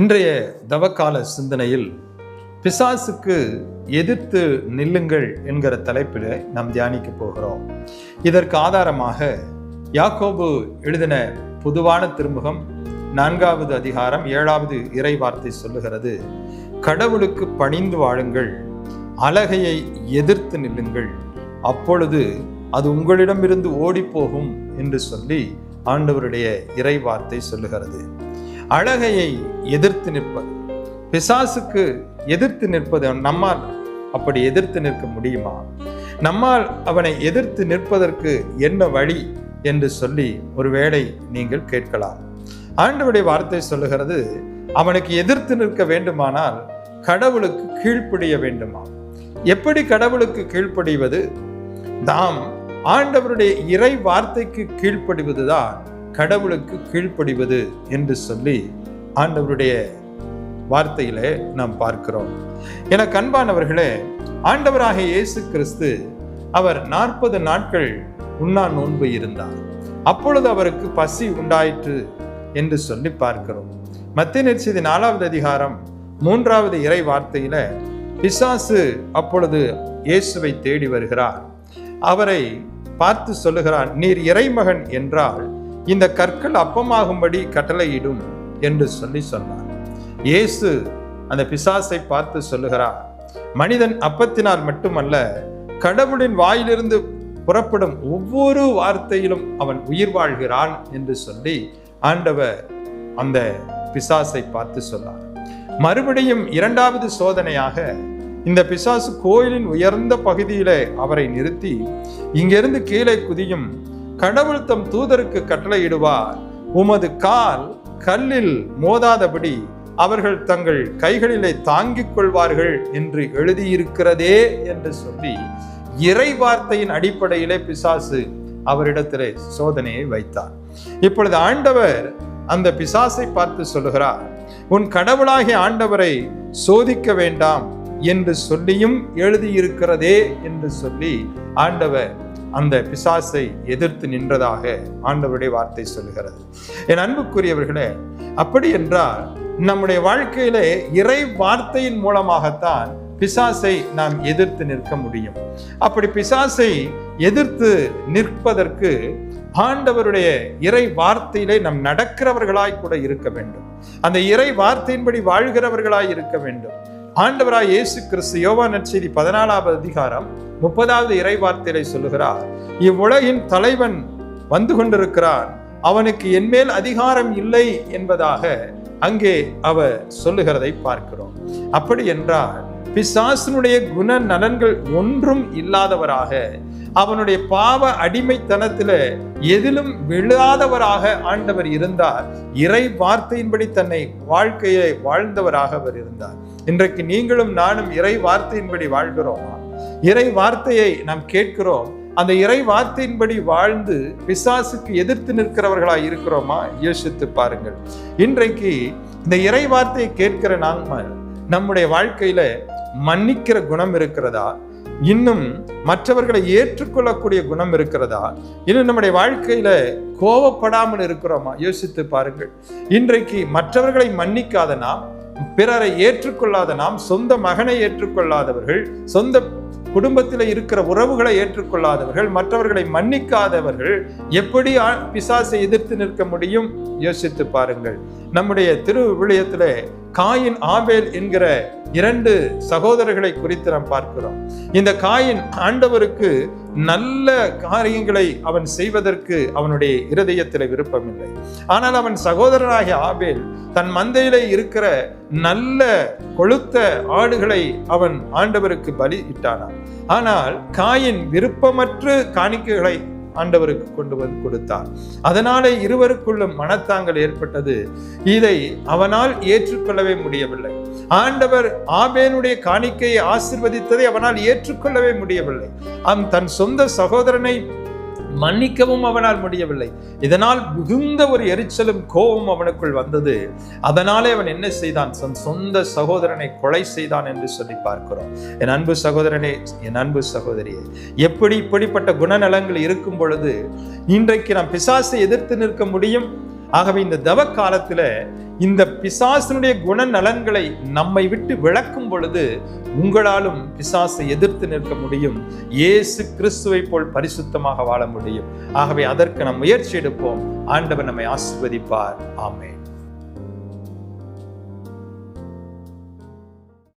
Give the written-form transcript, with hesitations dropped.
இன்றைய தவக்கால சிந்தனையில் பிசாசுக்கு எதிர்த்து நில்லுங்கள் என்கிற தலைப்பில் நாம் தியானிக்க போகிறோம். இதற்கு ஆதாரமாக யாக்கோபு எழுதின பொதுவான திருமுகம் 4வது அதிகாரம் 7வது இறை வார்த்தை சொல்லுகிறது, கடவுளுக்கு பணிந்து வாழுங்கள், அலகையை எதிர்த்து நில்லுங்கள், அப்பொழுது அது உங்களிடமிருந்து ஓடிப்போகும் என்று சொல்லி ஆண்டவருடைய இறை வார்த்தை சொல்லுகிறது. அழகையை எதிர்த்து நிற்பது, பிசாசுக்கு எதிர்த்து நிற்பது, நம்மால் அப்படி எதிர்த்து நிற்க முடியுமா? நம்மால் அவனை எதிர்த்து நிற்பதற்கு என்ன வழி என்று சொல்லி ஒருவேளை நீங்கள் கேட்கலாம். ஆண்டவருடைய வார்த்தை சொல்லுகிறது, அவனுக்கு எதிர்த்து நிற்க வேண்டுமானால் கடவுளுக்கு கீழ்ப்படிய வேண்டுமா? எப்படி கடவுளுக்கு கீழ்ப்படிவது? நாம் ஆண்டவருடைய இறை வார்த்தைக்கு கீழ்ப்படிவதுதான் கடவுளுக்கு கீழ்ப்படிவது என்று சொல்லி ஆண்டவருடைய வார்த்தையிலே நாம் பார்க்கிறோம். எனக்கு அன்பானவர்களே, ஆண்டவராகிய இயேசு கிறிஸ்து அவர் 40 நாட்கள் உண்ணா நோன்பு இருந்தார். அப்பொழுது அவருக்கு பசி உண்டாயிற்று என்று சொல்லி பார்க்கிறோம். மத்தேயு நற்செய்தி 4வது அதிகாரம் 3வது இறை வார்த்தையில பிசாசு அப்பொழுது இயேசுவை தேடி வருகிறார். அவரை பார்த்து சொல்லுகிறான், நீர் இறைமகன் என்றால் இந்த கற்கள் அப்பமாகும்படி கட்டளையிடும் என்று சொல்லி சொன்னார். இயேசு அந்த பிசாசை பார்த்து சொல்லுகிறார், மனிதன் அப்பத்தினால் மட்டுமல்ல, கடவுளின் வாயிலிருந்து புறப்படும் ஒவ்வொரு வார்த்தையிலும் அவன் உயிர் வாழ்கிறான் என்று சொல்லி ஆண்டவர் அந்த பிசாசை பார்த்து சொன்னார். மறுபடியும் 2வது சோதனையாக இந்த பிசாசு கோயிலின் உயர்ந்த பகுதியிலே அவரை நிறுத்தி, இங்கிருந்து கீழே குதியும், கடவுள் தம் தூதருக்கு கட்டளையிடுவார், உமது கால் கல்லில் மோதாதபடி அவர்கள் தங்கள் கைகளிலே தாங்கிக் கொள்வார்கள் என்று எழுதியிருக்கிறதே என்று சொல்லி இறை வார்த்தையின் அடிப்படையிலே பிசாசு அவரிடத்திலே சோதனையை வைத்தார். இப்பொழுது ஆண்டவர் அந்த பிசாசை பார்த்து சொல்லுகிறார், உன் கடவுளாகிய ஆண்டவரை சோதிக்க வேண்டாம் என்று சொல்லியும் எழுதியிருக்கிறதே என்று சொல்லி ஆண்டவர் அந்த பிசாசை எதிர்த்து நின்றதாக ஆண்டவருடைய வார்த்தை சொல்லுகிறது. என் அன்புக்குரியவர்களே, அப்படி என்றால் நம்முடைய வாழ்க்கையிலே இறை வார்த்தையின் மூலமாகத்தான் பிசாசை நாம் எதிர்த்து நிற்க முடியும். அப்படி பிசாசை எதிர்த்து நிற்பதற்கு ஆண்டவருடைய இறை வார்த்தையிலே நாம் நடக்கிறவர்களாய் கூட இருக்க வேண்டும். அந்த இறை வார்த்தையின்படி வாழ்கிறவர்களாய் இருக்க வேண்டும். ஆண்டவராய் இயேசு கிறிஸ்து யோவான் நற்செய்தி 14வது அதிகாரம் 30வது இறை வார்த்தையிலே சொல்லுகிறார், இவ்வுலகின் தலைவன் வந்து கொண்டிருக்கிறான், அவனுக்கு என்மேல் அதிகாரம் இல்லை என்பதாக அங்கே அவர் சொல்லுகிறதை பார்க்கிறோம். அப்படி என்றால் பிசாசனுடைய குண நலன்கள் ஒன்றும் இல்லாதவராக, அவனுடைய பாவ அடிமைத்தனத்தில எதிலும் விழாதவராக ஆண்டவர் இருந்தார். இறை வார்த்தையின்படி தன்னை வாழ்க்கையை வாழ்ந்தவராக அவர் இருந்தார். இன்றைக்கு நீங்களும் நானும் இறை வார்த்தையின்படி வாழ்கிறோமா? இறை வார்த்தையை நாம் கேட்கிறோம், அந்த இறை வார்த்தையின்படி வாழ்ந்து பிசாசுக்கு எதிர்த்து நிற்கிறவர்களாய் இருக்கிறோமா? யோசித்து பாருங்கள். இன்றைக்கு இந்த இறை வார்த்தையை கேட்கிற நாம நம்முடைய வாழ்க்கையில மன்னிக்கிற குணம் இருக்கிறதா? இன்னும் மற்றவர்களை ஏற்றுக்கொள்ளக்கூடிய குணம் இருக்கிறதா? இன்னும் நம்முடைய வாழ்க்கையில கோபப்படாமல் இருக்கிறோமா? யோசித்து பாருங்கள். இன்றைக்கு மற்றவர்களை மன்னிக்காத நாம், பிறரை ஏற்றுக்கொள்ளாத நாம், சொந்த மகனை ஏற்றுக்கொள்ளாதவர்கள், சொந்த குடும்பத்தில் இருக்கிற உறவுகளை ஏற்றுக்கொள்ளாதவர்கள், மற்றவர்களை மன்னிக்காதவர்கள் எப்படி பிசாசை எதிர்த்து நிற்க முடியும்? யோசித்து பாருங்கள். நம்முடைய திருவிவிலியத்திலே காயின் ஆபேல் என்கிற 2 சகோதரர்களை குறித்து நாம் பார்க்கிறோம். இந்த காயின் ஆண்டவருக்கு நல்ல காரியங்களை அவன் செய்வதற்கு அவனுடைய இருதயத்தில் விருப்பமில்லை. ஆனால் அவன் சகோதரனாகிய ஆபேல் தன் மந்தையிலே இருக்கிற நல்ல கொழுத்த ஆடுகளை அவன் ஆண்டவருக்கு பலியிட்டானான். ஆனால் காயின் விருப்பமற்று காணிக்கைகளை ஆண்டவருக்கு கொண்டு வந்து கொடுத்தார். அதனாலே இருவருக்குள்ளும் மனத்தாங்கல் ஏற்பட்டது. இதை அவனால் ஏற்றுக்கொள்ளவே முடியவில்லை. ஆண்டவர் ஆபேலுடைய காணிக்கையை ஆசீர்வதித்ததை அவனால் ஏற்றுக்கொள்ளவே முடியவில்லை. தன் சொந்த சகோதரனை மன்னிக்கவும் அவனால் முடியவில்லை. இதனால் மிகுந்த ஒரு எரிச்சலும் கோபம் அவனுக்குள் வந்தது. அதனாலே அவன் என்ன செய்தான்? தன் சொந்த சகோதரனை கொலை செய்தான் என்று சொல்லி பார்க்கிறோம். என் அன்பு சகோதரனே, என் அன்பு சகோதரியே, இப்படிப்பட்ட குணநலங்கள் இருக்கும் பொழுது இன்றைக்கு நாம் பிசாசை எதிர்த்து நிற்க முடியும். ஆகவே இந்த தவ காலத்துல இந்த பிசாசினுடைய குணநலன்களை நம்மை விட்டு விளக்கும் பொழுது உங்களாலும் பிசாசை எதிர்த்து நிற்க முடியும். இயேசு கிறிஸ்துவை போல் பரிசுத்தமாக வாழ முடியும். ஆகவே அதற்கு நாம் முயற்சி எடுப்போம். ஆண்டவர் நம்மை ஆசீர்வதிப்பார். ஆமென்.